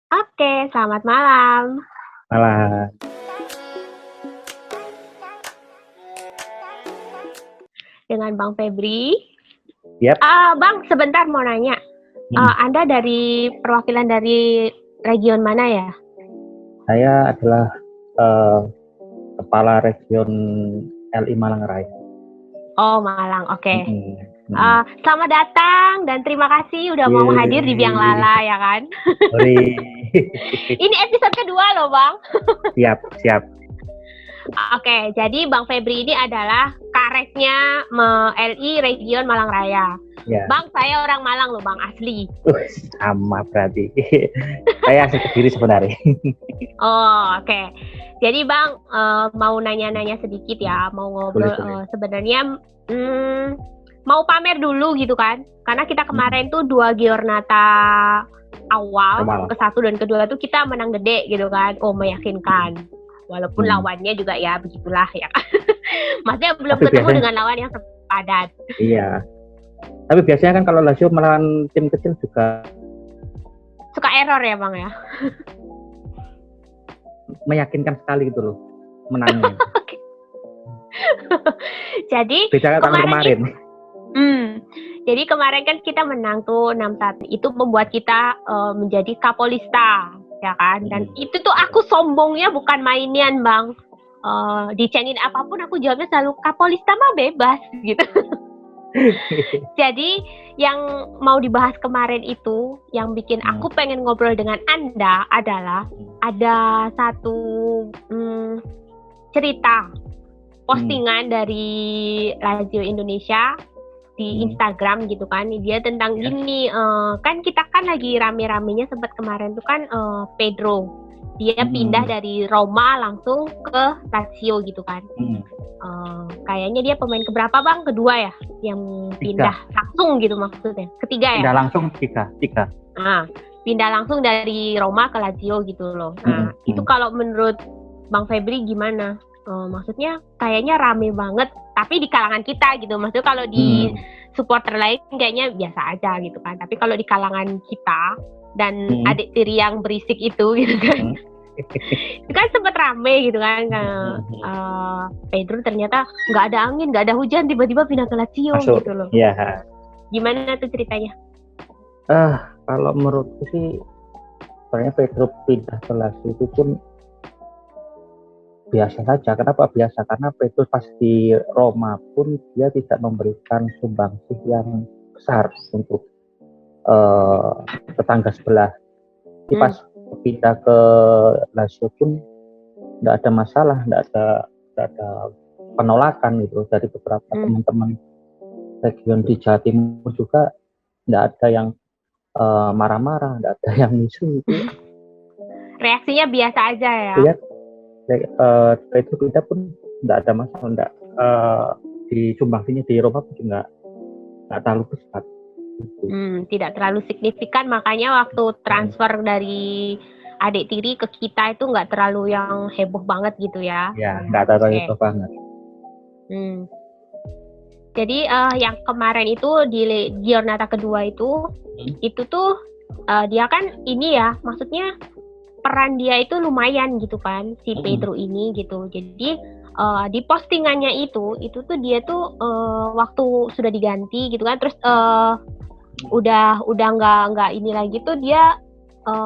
Oke, selamat malam. Malah, Dengan Bang Febri. yap, Bang, sebentar mau nanya. mm, Anda dari perwakilan dari region mana ya? saya adalah eh, Kepala Region LI Malang Raya. Oh, Malang. Oke. Mm, mm. Selamat datang dan terima kasih udah mau hadir di Biang Yeay, Lala ya kan. sorry. Ini episode kedua loh, Bang. Siap, siap. Oke, jadi Bang Febri ini adalah karetnya LI Region Malang Raya. Ya, Bang, saya orang Malang loh, Bang, asli. sama berarti. Saya asli Kediri sebenarnya. Oh, oke. Jadi Bang, mau nanya-nanya sedikit ya, mau Boleh, ngobrol boleh. sebenarnya mau pamer dulu gitu kan. Karena kita Mm, kemarin tuh 2 Giornata awal, Normal. ke-1 dan kedua tuh kita menang gede gitu kan. Oh, meyakinkan. Walaupun Mm. lawannya juga ya begitulah ya. Maksudnya belum Tapi ketemu biasanya, dengan lawan yang sepadan. iya. Tapi biasanya kan kalau Lazio melawan tim kecil juga Suka error ya Bang ya. meyakinkan sekali gitu loh menangnya. Jadi Beda tahun kemarin. Jadi kemarin kan kita menang tuh 6-1. Itu membuat kita menjadi Kapolista, ya kan? Dan itu tuh aku sombongnya bukan mainian, Bang. Dicengin apapun aku jawabnya selalu Kapolista mah bebas gitu. Jadi yang mau dibahas kemarin itu, yang bikin aku pengen ngobrol dengan Anda adalah ada satu cerita postingan dari Lazio Indonesia di Instagram gitu kan, dia tentang gini, kan kita kan lagi rame-ramenya sempat kemarin tuh kan Pedro dia pindah dari Roma langsung ke Lazio gitu kan. Kayaknya dia pemain keberapa Bang? Kedua ya yang pindah langsung gitu maksudnya, ketiga ya? Pindah langsung tiga. Pindah langsung dari Roma ke Lazio gitu loh. Nah itu kalau menurut Bang Febri gimana? Maksudnya kayaknya rame banget tapi di kalangan kita gitu. Maksudnya kalau di supporter lain kayaknya biasa aja gitu kan. Tapi kalau di kalangan kita dan adik tiri yang berisik itu gitu kan. Itu kan sempat rame gitu kan. Pedro ternyata nggak ada angin, nggak ada hujan, tiba-tiba pindah ke Lazio gitu loh. Iya. Gimana tuh ceritanya? Kalau menurutku sih sebenarnya Pedro pindah ke Lazio itu pun biasa saja. Kenapa biasa? Karena Pedro pas di Roma pun dia tidak memberikan sumbangsih yang besar untuk tetangga sebelah. Jadi pas pindah ke Lazio pun tidak ada masalah, tidak ada penolakan gitu dari beberapa teman-teman region di Jawa Timur juga. Tidak ada yang marah-marah, tidak ada yang misu gitu. Reaksinya biasa aja ya. Lihat itu kita pun tidak ada masalah, tidak di sumbangsinya di Eropa pun juga nggak terlalu besar. Tidak terlalu signifikan, makanya waktu transfer dari adik tiri ke kita itu nggak terlalu yang heboh banget gitu ya. Ya, nggak terlalu heboh banget. Jadi yang kemarin itu di Giornata kedua itu tuh dia kan ini ya, maksudnya peran dia itu lumayan gitu kan, si Pedro ini gitu. Jadi di postingannya itu tuh dia tuh waktu sudah diganti gitu kan, terus udah nggak ini lagi tuh dia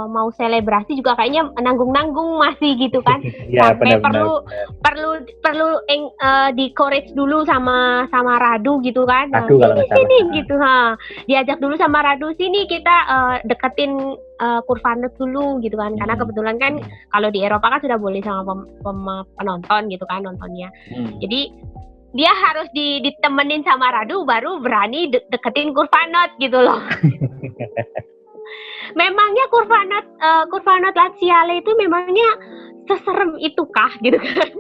mau selebrasi juga kayaknya nanggung-nanggung masih gitu kan. Ya, sampai benar, perlu di courage dulu sama Radu gitu kan. Radu kalau nggak salah. Sini gitu diajak dulu sama Radu, sini kita deketin Kurvanus dulu gitu kan. Karena kebetulan kan kalau di Eropa kan sudah boleh sama penonton gitu kan nontonnya. Jadi dia harus ditemenin sama Radu baru berani deketin Kurvanot gitu loh. Memangnya Kurvanot Laziale itu memangnya seserem itukah gitu kan?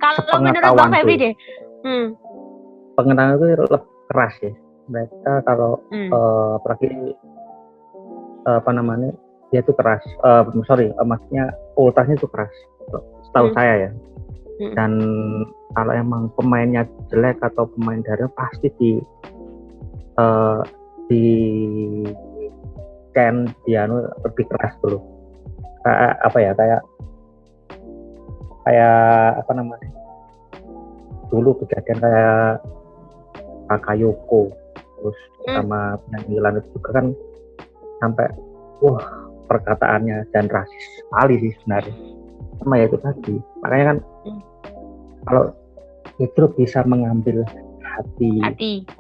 Kalau menurut Bang Febri deh. Pengetahuan itu lebih keras ya. Mereka kalau apalagi dia itu keras. Maksudnya ultrasnya itu keras. Setahu saya ya. Dan kalau emang pemainnya jelek atau pemain daerah pasti dia lebih keras dulu. Kayak apa namanya? Dulu kejadian kayak Bakayoko terus sama penampilan itu juga kan sampai perkataannya dan rasis sekali sih sebenarnya. Sama ya itu tadi. Makanya kan kalau itu bisa mengambil hati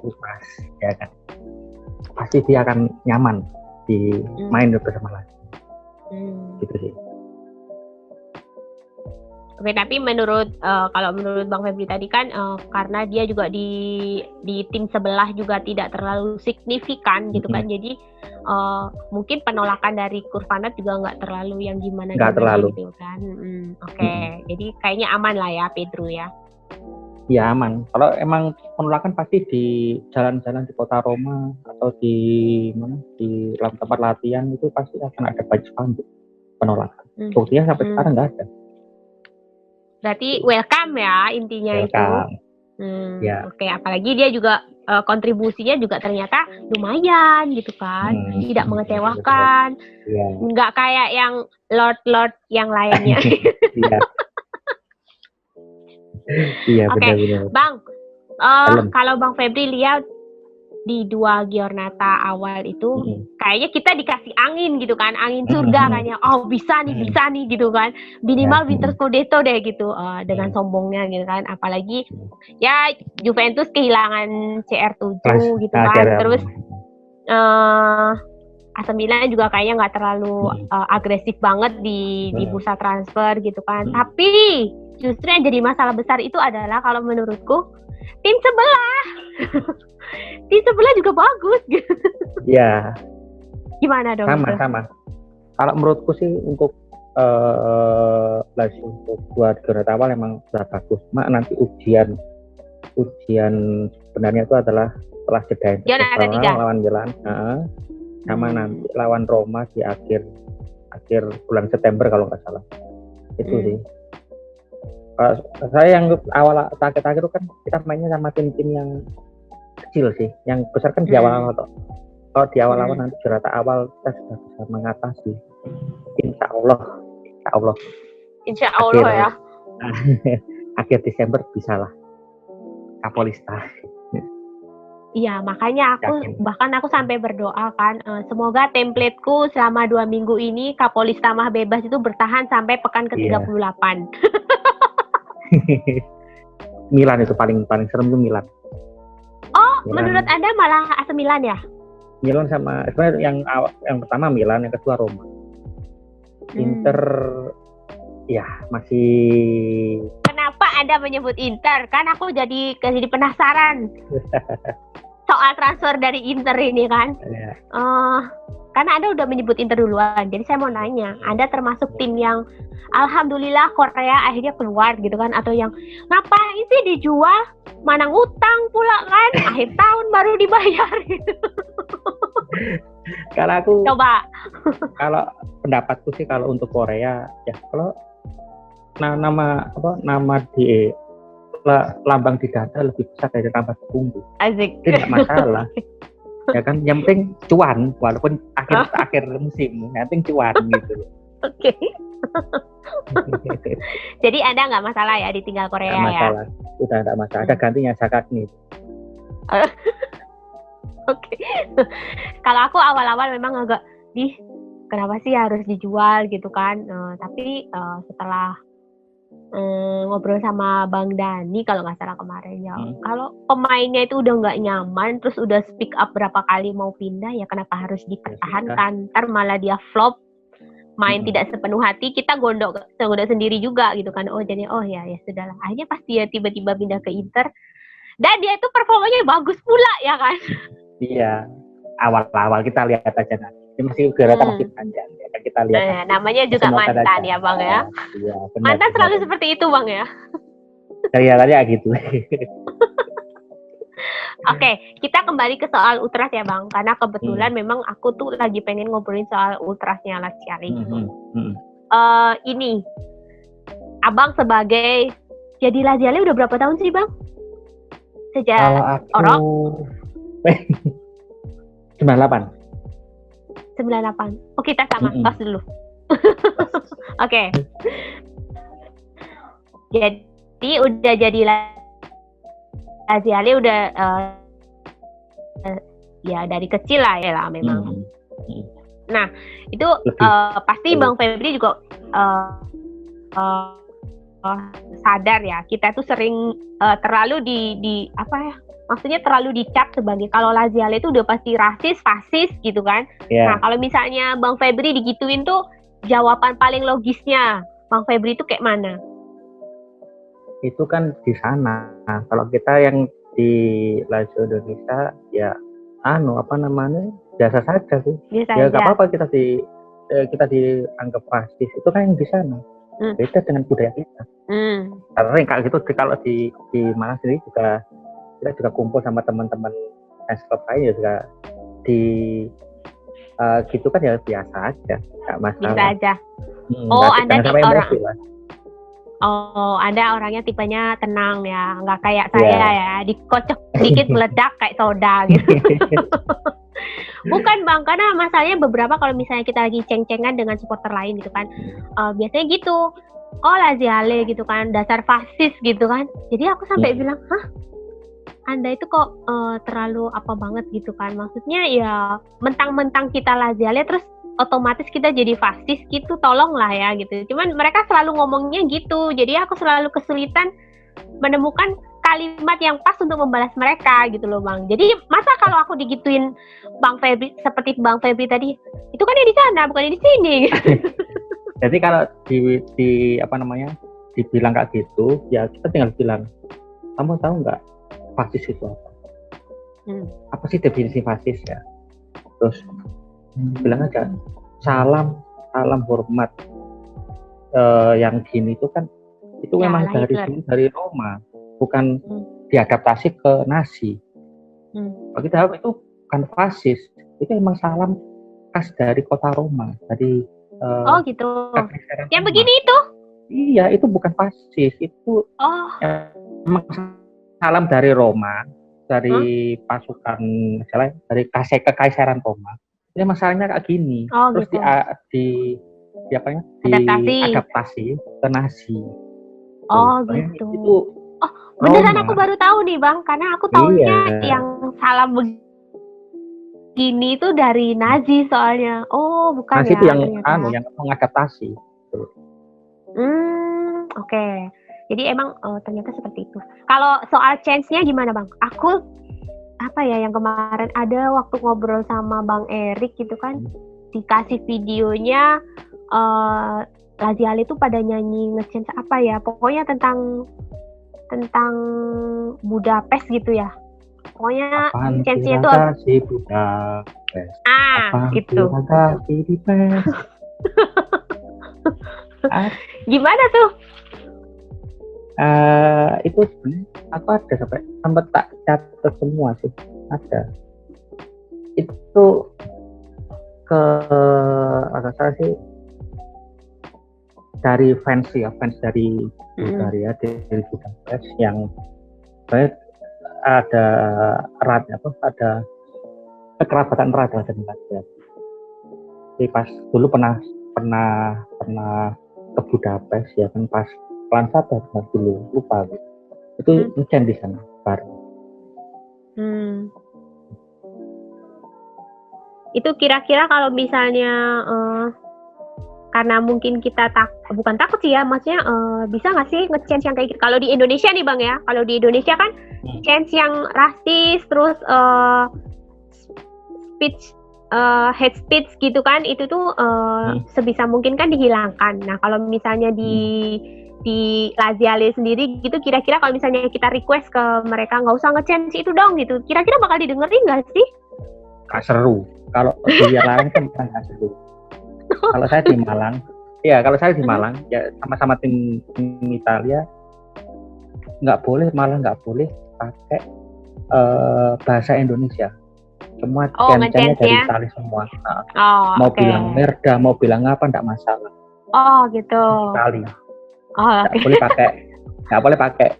Mas, ya kan, pasti dia akan nyaman di main bersama lagi. Gitu sih. Oke, tapi kalau menurut Bang Febri tadi kan karena dia juga di tim sebelah juga tidak terlalu signifikan gitu kan, jadi mungkin penolakan dari Kurvanat juga nggak terlalu yang gimana gitu kan. Jadi kayaknya aman lah ya Pedro ya. Ya aman. Kalau emang penolakan pasti di jalan-jalan di kota Roma atau di tempat latihan itu pasti akan ada banyak spanduk penolakan. Buktinya sampai sekarang nggak ada. Berarti welcome ya intinya welcome. Itu. Ya. Oke, apalagi dia juga kontribusinya juga ternyata lumayan gitu kan, tidak mengecewakan, nggak kayak yang lord yang lainnya. Iya. Oke, Bang, kalau Bang Febri lihat di 2 giornata awal itu kayaknya kita dikasih angin gitu kan, angin surga kayaknya, bisa nih gitu kan, minimal winter scudetto deh gitu, dengan sombongnya gitu kan, apalagi ya Juventus kehilangan CR7 gitu kan, terus AC Milan juga kayaknya nggak terlalu agresif banget di bursa transfer gitu kan, tapi justru yang jadi masalah besar itu adalah kalau menurutku tim sebelah. Tim sebelah juga bagus gitu. Ya. Gimana dong? Sama. Kalau menurutku sih untuk untuk 2 giornata awal memang sudah bagus. Nanti ujian sebenarnya itu adalah setelah jeda lawan Milan, sama nanti lawan Roma di akhir bulan September kalau nggak salah. Itu sih. Saya yang awal akhir itu kan kita mainnya sama tim-tim yang kecil sih, yang besar kan di awal-awal. Kalau di awal-awal nanti giornata awal kita sudah bisa mengatasi. Insya Allah ya. Akhir Desember bisa lah Kapolista. Iya, makanya aku sampai berdoa kan, semoga templateku selama 2 minggu ini Kapolista mah bebas itu bertahan sampai pekan ke-38. Milan itu paling serem tuh Milan. Milan. Menurut Anda malah AC Milan ya? Milan sama sebenarnya yang pertama Milan, yang kedua Roma. Inter ya masih. Kenapa Anda menyebut Inter? Kan aku jadi penasaran soal transfer dari Inter ini kan. Ya. Karena Anda udah menyebut Inter duluan, jadi saya mau nanya, Anda termasuk tim yang alhamdulillah Korea akhirnya keluar gitu kan, atau yang ngapain sih dijual, mana ngutang pula kan, akhir tahun baru dibayar gitu. Kalau aku kalau pendapatku sih kalau untuk Korea ya, kalau nama di lambang di dada lebih besar dari lambang di punggung. Asik. Tidak masalah. Ya kan, yang penting cuan, walaupun akhir musim, yang penting cuan gitu. Oke. Jadi Anda nggak masalah ya ditinggal Korea ya? Masalah. Udah nggak masalah. Ada gantinya Zakat nih. Oke. Kalau aku awal-awal memang agak kenapa sih harus dijual gitu kan? Tapi setelah ngobrol sama Bang Dani kalau nggak salah kemarin ya, kalau pemainnya itu udah nggak nyaman, terus udah speak up berapa kali mau pindah, ya kenapa harus dipertahankan? Ntar malah dia flop, main tidak sepenuh hati, kita gondok sendiri juga gitu kan. Jadi ya sudahlah. Akhirnya pas dia tiba-tiba pindah ke Inter, dan dia itu performanya bagus pula ya kan. Iya, awal-awal kita lihat aja nanti. Ini masih masih panjang ya, kita lihat. Namanya juga mantan ya Bang ya. Iya, mantan selalu seperti itu Bang ya. Kelihatannya gitu. Oke, kita kembali ke soal Ultras ya Bang, karena kebetulan memang aku tuh lagi pengen ngobrolin soal Ultrasnya Laziale gitu. Ini Abang sebagai jadi Laziale udah berapa tahun sih Bang? Sejak Kalau aku 98. 98. Oh, kita sama. Tos dulu. Oke. Jadi udah jadi Laziale udah ya dari kecil lah ya lah memang. Nah, itu pasti Bang Febri juga sadar ya, kita tuh sering terlalu di apa ya? Maksudnya terlalu dicap sebagai kalau Laziale itu udah pasti rasis, fasis gitu kan. Yeah. Nah, kalau misalnya Bang Febri digituin tuh jawaban paling logisnya Bang Febri itu kayak mana? Itu kan di sana. Nah, kalau kita yang di Lazio Indonesia ya apa namanya? Biasa saja sih. Ya enggak apa-apa kita dianggap fasis. Itu kan yang di sana. Beda dengan budaya kita. Karena kayak gitu kalau di Malang sendiri juga kita juga kumpul sama teman-teman fans club lain juga di gitu kan ya biasa aja, nggak masalah. Biasa aja. Anda tipe orang. Anda orangnya tipenya tenang ya, nggak kayak saya ya, dikocok sedikit meledak kayak soda gitu. Bukan Bang, karena masalahnya beberapa kalau misalnya kita lagi ceng-cengan dengan supporter lain gitu kan, biasanya gitu. Laziale gitu kan, dasar fasis gitu kan. Jadi aku sampai bilang, Anda itu kok terlalu apa banget gitu kan. Maksudnya ya mentang-mentang kita Laziale terus otomatis kita jadi fasis gitu, tolonglah ya gitu. Cuman mereka selalu ngomongnya gitu. Jadi aku selalu kesulitan menemukan kalimat yang pas untuk membalas mereka gitu loh Bang. Jadi masa kalau aku digituin Bang Febri seperti Bang Febri tadi, itu kan yang di sana bukan yang di sini gitu. Jadi kalau di apa namanya dibilang kayak gitu, ya kita tinggal bilang, kamu tahu nggak fasis itu apa? Apa sih definisi fasis ya? Terus bilang aja salam hormat yang gini itu kan itu memang dari Roma, bukan diadaptasi ke Nazi. Bagi kita itu bukan fasis, itu memang salam khas dari kota Roma, dari gitu. Yang begini itu? Iya, itu bukan fasis, itu memang salam dari Roma, dari pasukan misalnya dari kekaisaran Roma. Ini masalahnya kayak gini. Terus gitu. Diadaptasi ke Nazi. Gitu. Itu beneran Roma. Aku baru tahu nih Bang, karena aku tahunya yang salam begini itu dari Nazi soalnya. Bukan Nazi ya. Itu yang mengadaptasi. Oke. Jadi emang ternyata seperti itu. Kalau soal change-nya gimana Bang? Aku yang kemarin ada waktu ngobrol sama Bang Erik gitu kan, dikasih videonya Laziale itu pada nyanyi nge-change apa ya, pokoknya tentang Budapest gitu ya, pokoknya change-nya itu Budapest. Gitu. Gimana tuh? Itu sebenarnya aku ada sampai tak catat semua sih, ada itu agak salah sih dari fans dari Bulgaria, dari Budapest yang ada ada kekerabatan erat dengan Laziale. Jadi pas dulu pernah ke Budapest ya kan, pas pelan satu dulu lupa gitu. Itu hujan di sana baru. Itu kira-kira kalau misalnya karena mungkin kita bukan takut sih ya, maksudnya bisa nggak sih nge-change yang kayak gitu? Kalau di Indonesia nih Bang ya, kalau di Indonesia kan change yang rasis terus speech hate speech gitu kan, itu tuh sebisa mungkin kan dihilangkan. Nah kalau misalnya di Laziale sendiri gitu, kira-kira kalau misalnya kita request ke mereka nggak usah nge-change itu dong gitu, kira-kira bakal didengerin nggak sih? Gak seru. Kalau di lain kan nggak seru. Kalau saya di Malang, ya sama-sama tim Italia, nggak boleh pakai bahasa Indonesia. Semua chant-chantnya dari Italia semua. Bilang merda, mau bilang apa, nggak masalah. Gitu. Sekali. Nggak boleh pakai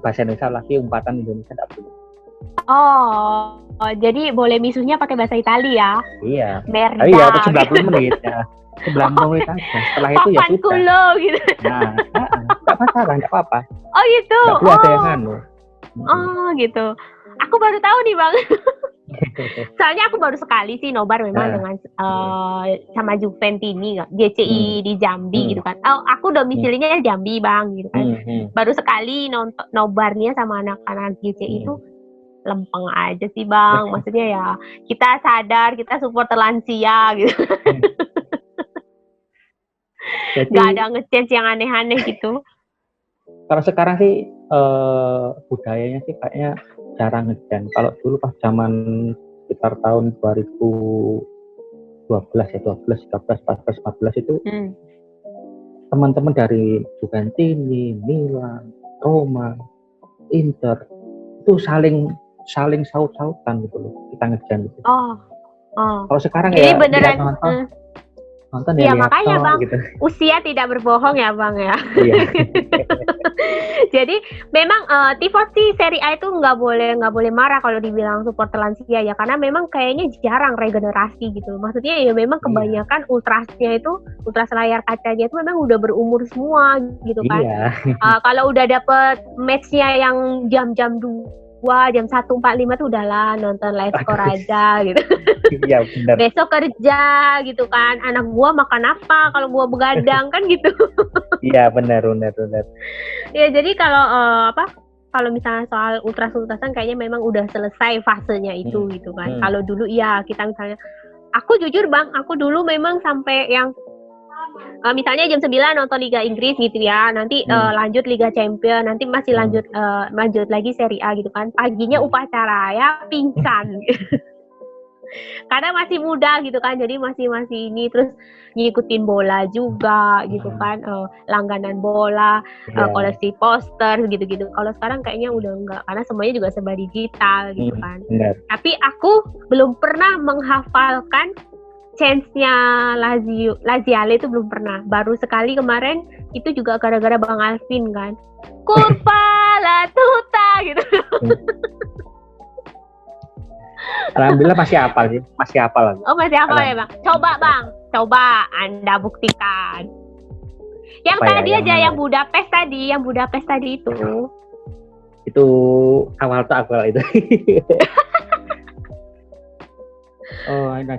bahasa Indonesia lagi, umpatan Indonesia nggak boleh. Jadi boleh misuhnya pakai bahasa Italia ya? Iya. Merda. Iya, 90 menit ya. 90 menit aja. Setelah itu ya sudah. Kulo gitu. Nah, enggak masalah, enggak apa-apa. Oh gitu. Enggak perlu ada yang anu. Oh gitu. Aku baru tahu nih Bang. Soalnya aku baru sekali sih nobar memang dengan sama Juventini GCI di Jambi gitu kan. Aku domisilinya Jambi Bang gitu kan. Baru sekali nobarnya sama anak-anak GCI itu lempeng aja sih Bang. Maksudnya ya kita sadar kita supporter lansia gitu. Jadi, gak ada nge-change yang aneh-aneh gitu. Kalau sekarang sih budayanya sih kayaknya jarang nge-change. Kalau dulu pas zaman sekitar tahun 2012 ya, 12, 13, 14, 15 itu teman-teman dari Juventini, Milan, Roma, Inter itu saling saut-sautan gitu loh, kita nge-change gitu. Kalau sekarang jadi ya beneran nonton ya makanya Bang gitu. Usia tidak berbohong ya Bang ya. Iya. Jadi memang tifosi Serie A itu nggak boleh marah kalau dibilang supporter lansia ya, karena memang kayaknya jarang regenerasi gitu. Maksudnya ya memang kebanyakan ultrasnya itu, ultras layar kacanya itu memang udah berumur semua gitu kan. Iya. Kalau udah dapet matchnya yang jam-jam 2, jam 1.45 tuh udahlah nonton live score aja gitu. Iya benar. Besok kerja gitu kan, anak gua makan apa kalau gua begadang kan gitu. Iya benar. Ya jadi kalau misalnya soal ultrasan kayaknya memang udah selesai fasenya itu gitu kan. Kalau dulu ya kita misalnya, aku jujur Bang, aku dulu memang sampai yang misalnya jam 9 nonton Liga Inggris gitu ya, nanti lanjut Liga Champions, nanti masih lanjut lagi Serie A gitu kan. Paginya upacara ya pingsan. Karena masih muda gitu kan, jadi masih ini, terus ngikutin bola juga gitu kan, langganan bola, koleksi poster gitu-gitu. Kalau sekarang kayaknya udah enggak, karena semuanya juga serba digital gitu kan. Tapi aku belum pernah menghafalkan chance-nya Laziale itu belum pernah. Baru sekali kemarin, itu juga gara-gara Bang Alvin kan. Kurva la tuta gitu. Alhamdulillah masih hafal sih, masih hafal lagi. Oh masih hafal ya Bang. Coba Bang, coba Anda buktikan. Yang apa tadi ya, aja yang Budapest tadi itu. Itu awal itu.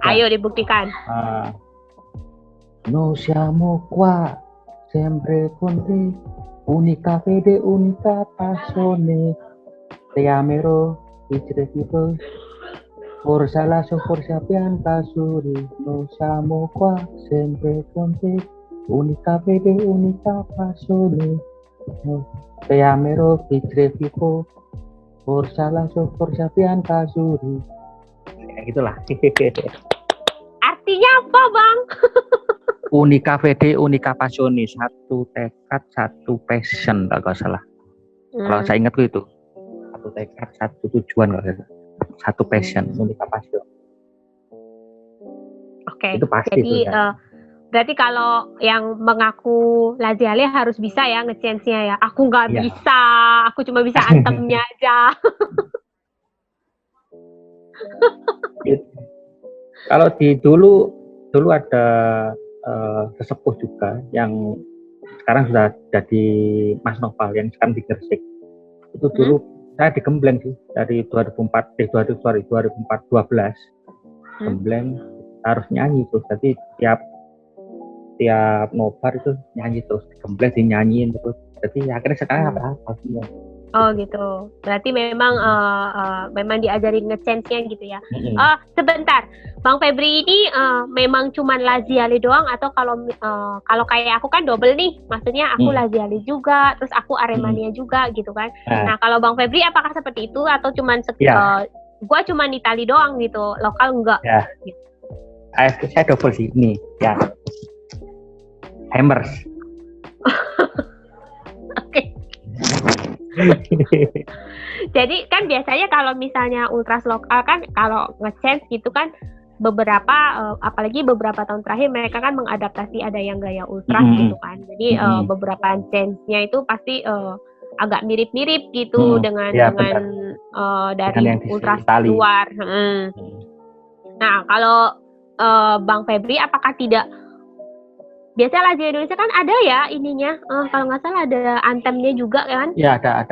Ayo dibuktikan. No siamo qua, sempre con te, unica fede, unica passione, te amerò, vincere tipo. Forza lasso, forza pianta suri, no siamo qua, sempre con te, unica fede, unica passione, te amerò, vincere tipo. Forza lasso, forza pianta suri. Ya gitulah. Artinya apa Bang? Unica fede, unica passione, satu tekad, satu passion kalau nggak salah. Kalau saya ingat itu, satu tekad, satu tujuan kalau nggak salah. Satu passion, unica passion. Oke. Itu pasti. Jadi berarti kalau yang mengaku Laziale harus bisa ya nge-chance-nya ya. Aku nggak bisa, aku cuma bisa antemnya aja. Kalau di dulu ada sesepuh juga yang sekarang sudah jadi Mas Noval yang sekarang di Gresik. Itu dulu saya di Gembleng sih dari 2012 Gembleng harus nyanyi terus, jadi tiap nobar itu nyanyi terus, Gembleng dinyanyiin terus, jadi akhirnya sekarang apa semua. Oh gitu, berarti memang memang diajarin nge-chance-nya gitu ya. Sebentar, Bang Febri ini memang cuman Laziale doang atau kalau kayak aku kan double nih, maksudnya aku Laziale juga, terus aku Aremania juga gitu kan. Nah kalau Bang Febri apakah seperti itu atau cuman gua cuman Itali doang gitu, lokal enggak? Ya. Gitu. Saya double sih nih, ya. Hammers. Oke. Jadi kan biasanya kalau misalnya ultras lokal kan kalau nge-chance gitu kan beberapa apalagi beberapa tahun terakhir mereka kan mengadaptasi ada yang gaya ultras gitu kan. Jadi beberapa chance-nya itu pasti agak mirip-mirip gitu dengan dari Dengan yang di ultras Itali. luar. Nah, kalau Bang Febri, apakah tidak? Biasanya Lazio Indonesia kan ada ya ininya, kalau nggak salah ada antemnya juga kan? Ya ada.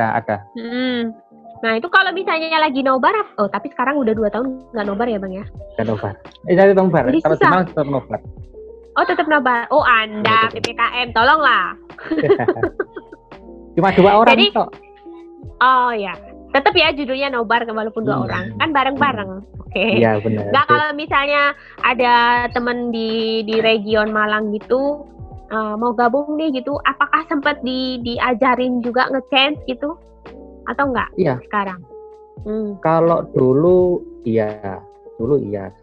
Nah itu kalau misalnya lagi nobar, tapi sekarang udah 2 tahun nggak nobar ya Bang ya? Nggak nobar. Jadi nobar. Jadi Kalau di susah. Malang tetap nobar. Oh tetap nobar. Oh Anda Betul. PPKM, tolonglah. Cuma 2 orang Jadi, kok. Oh ya, tetap ya judulnya nobar walaupun 2 orang, kan bareng-bareng. Oke. Iya benar. Nggak kalau misalnya ada temen di region Malang gitu, mau gabung nih gitu, apakah sempat diajarin juga nge-chance gitu? Atau enggak? Iya. Sekarang. Kalau dulu iya.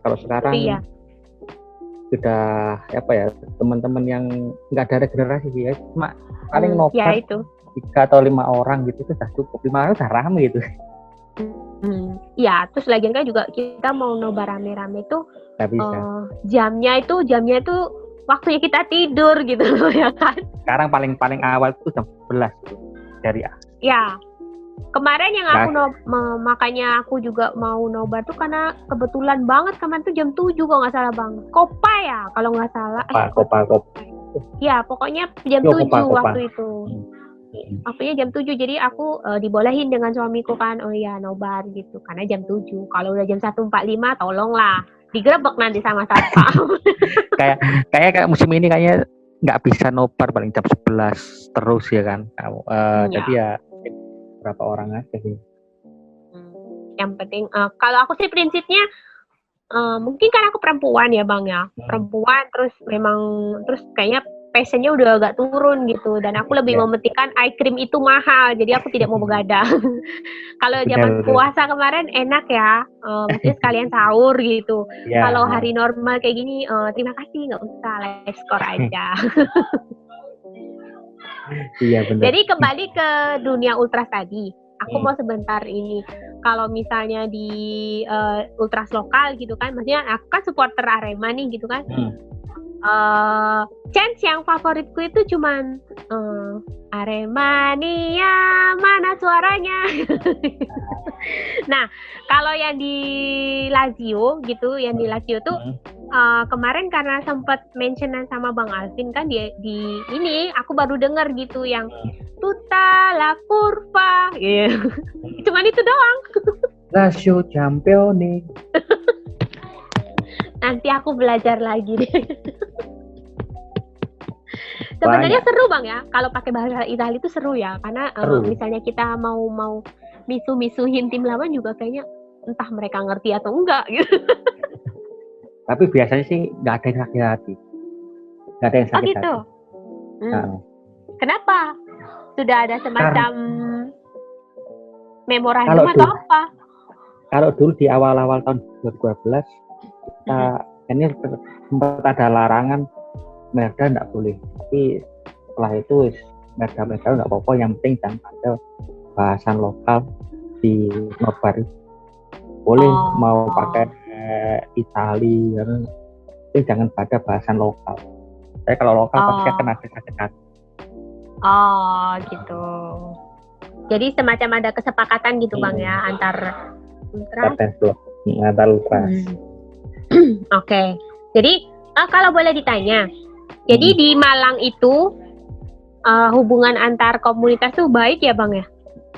Kalau sekarang Iya. sudah apa ya, teman-teman yang nggak ada regenerasi sih ya, cuma paling nobar Ya itu. 3 atau 5 orang gitu sudah cukup. 5 orang udah rame gitu. Ya, terus lagian kan juga kita mau nobar rame-rame tuh Nggak bisa. jamnya itu waktunya kita tidur gitu loh ya kan. Sekarang paling awal itu jam 11 dari Ya. Kemarin yang aku makanya aku juga mau nobar tuh karena kebetulan banget kemarin tuh jam 7 kalau nggak salah Bang. Kopa ya kalau nggak salah. Kopa. Ya, pokoknya jam 7 waktu itu. Waktunya jam 7, jadi aku dibolehin dengan suamiku kan, oh ya nobar gitu, karena jam 7. Kalau udah jam 1.45 tolonglah, digerebek nanti sama satpam. kayak musim ini kayaknya nggak bisa nobar paling jam 11 terus ya kan. Jadi ya berapa orang aja sih. Yang penting, kalau aku sih prinsipnya, mungkin kan aku perempuan ya Bang ya, perempuan terus kayaknya passionnya udah agak turun gitu, dan aku lebih mementingkan eye cream itu mahal, jadi aku tidak mau begadang. Kalau zaman puasa kemarin enak ya, mungkin sekalian sahur gitu. Kalau hari normal kayak gini, terima kasih nggak usah, live score aja. Iya benar. Jadi kembali ke dunia ultras tadi, aku mau sebentar ini. Kalau misalnya di ultras lokal gitu kan, maksudnya aku kan supporter Arema nih gitu kan. Chance yang favoritku itu cuman Aremania mana suaranya. Nah kalau yang di Lazio gitu, tuh kemarin karena sempat mentionan sama Bang Alvin kan di ini aku baru dengar gitu yang tutta la curva, cuman itu doang. Lazio Champione. Nanti aku belajar lagi deh. Sebenarnya seru Bang ya, kalau pakai bahasa Italia itu seru ya, karena misalnya kita mau misuhin tim lawan juga kayaknya entah mereka ngerti atau enggak gitu. Tapi biasanya sih nggak ada yang sakit hati. Nggak ada yang sakit gitu. hati. Kenapa? Sudah ada semacam memorandum atau apa? Kalau dulu di awal-awal tahun 2012 kita ini sempat ada larangan mereka nggak boleh. Tapi setelah itu mereka nggak apa-apa. Yang penting jangan ada bahasan lokal di nobar. Boleh mau pakai Itali, tapi jangan pada bahasan lokal. Saya kalau lokal pasti akan ada sakit hati. Oh gitu. Jadi semacam ada kesepakatan gitu Bang ya antar ultras. Antar ultras. Oke. Jadi kalau boleh ditanya, jadi di Malang itu hubungan antar komunitas tuh baik ya Bang ya?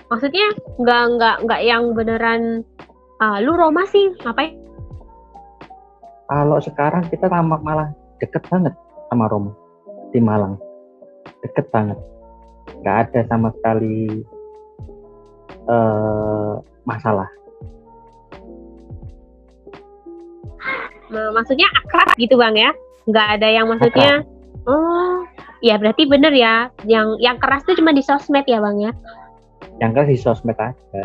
Maksudnya nggak yang beneran lu Roma sih ngapain? Kalau sekarang kita malah deket banget sama Roma di Malang, deket banget, nggak ada sama sekali masalah. Maksudnya akrab gitu Bang ya? Nggak ada yang maksudnya akrab. Oh ya berarti bener ya, yang keras tuh cuma di sosmed ya Bang ya? Yang keras di sosmed aja. Okay.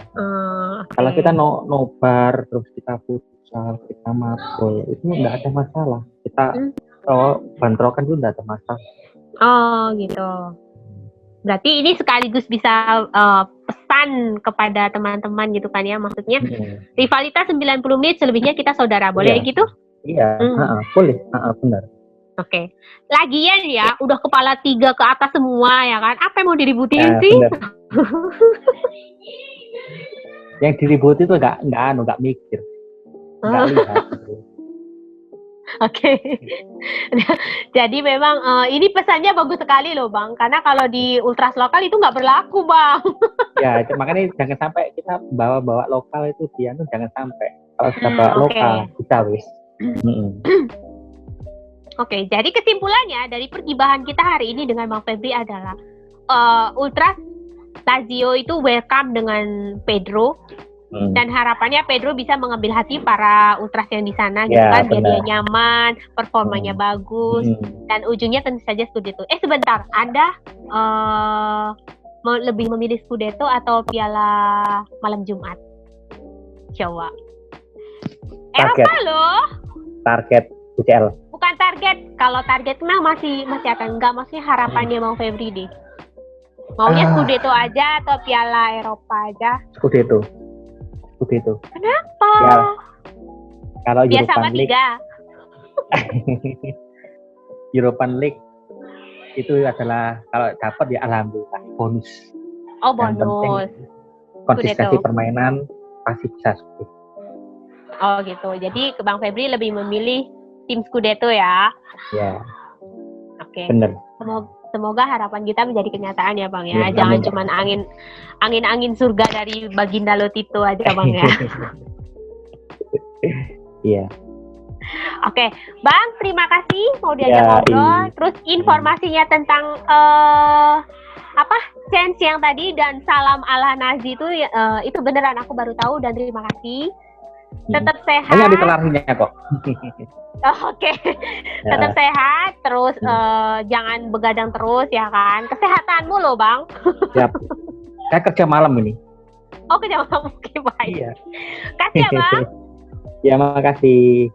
Kalau kita nobar terus kita futsal, kita mabol, itu nggak ada masalah. Kita bentrokan itu nggak ada masalah. Oh gitu. Berarti ini sekaligus bisa pesan kepada teman-teman gitu kan ya, maksudnya rivalitas 90 menit, selebihnya kita saudara, boleh gitu? Iya, boleh, benar. Oke. Lagian ya, udah kepala 3 ke atas semua ya kan, apa yang mau diributin sih? Yang diribut itu nggak mikir, nggak lihat. Oke. Jadi memang ini pesannya bagus sekali loh Bang, karena kalau di ultras lokal itu nggak berlaku Bang. Ya, makanya jangan sampai kita bawa lokal itu dia tuh jangan sampai. Kalau sudah bawa lokal bisa wis. Oke, jadi kesimpulannya dari pergibahan kita hari ini dengan Bang Febri adalah ultras Lazio itu welcome dengan Pedro. Dan harapannya Pedro bisa mengambil hati para ultras yang di sana gitu kan, biar dia nyaman, performanya bagus, dan ujungnya tentu saja Scudetto. Sebentar, Anda lebih memilih Scudetto atau Piala Malam Jumat? Coba. Eropa loh. Target UCL. Bukan target. Kalau target mah masih akan enggak, maksudnya harapannya Bang Febri deh. Maunya Scudetto aja atau Piala Eropa aja? Scudetto. Kenapa? Ya, kalau biasa European League, 3. European League itu adalah kalau dapat ya alhamdulillah bonus. Oh, bonus. Konsistensi permainan pasti bisa. Oh gitu. Jadi Bang Febri lebih memilih tim Scudetto ya? Ya. Oke. Benar. Semoga harapan kita menjadi kenyataan ya Bang ya. Jangan cuma angin surga dari Baginda Lotito aja Bang ya. Iya. Oke, Bang, terima kasih mau diajak ngobrol. Terus informasinya tentang chance yang tadi dan salam ala Nazi itu beneran aku baru tahu dan terima kasih. Tetap sehat. Hanya ditelarinya kok. Oke. Tetap sehat, terus jangan begadang terus ya kan. Kesehatanmu loh Bang. Siap. Saya kerja malam ini. Oh, kerja malam. Oke, baik. Iya. Kasih ya Bang. Ya, makasih.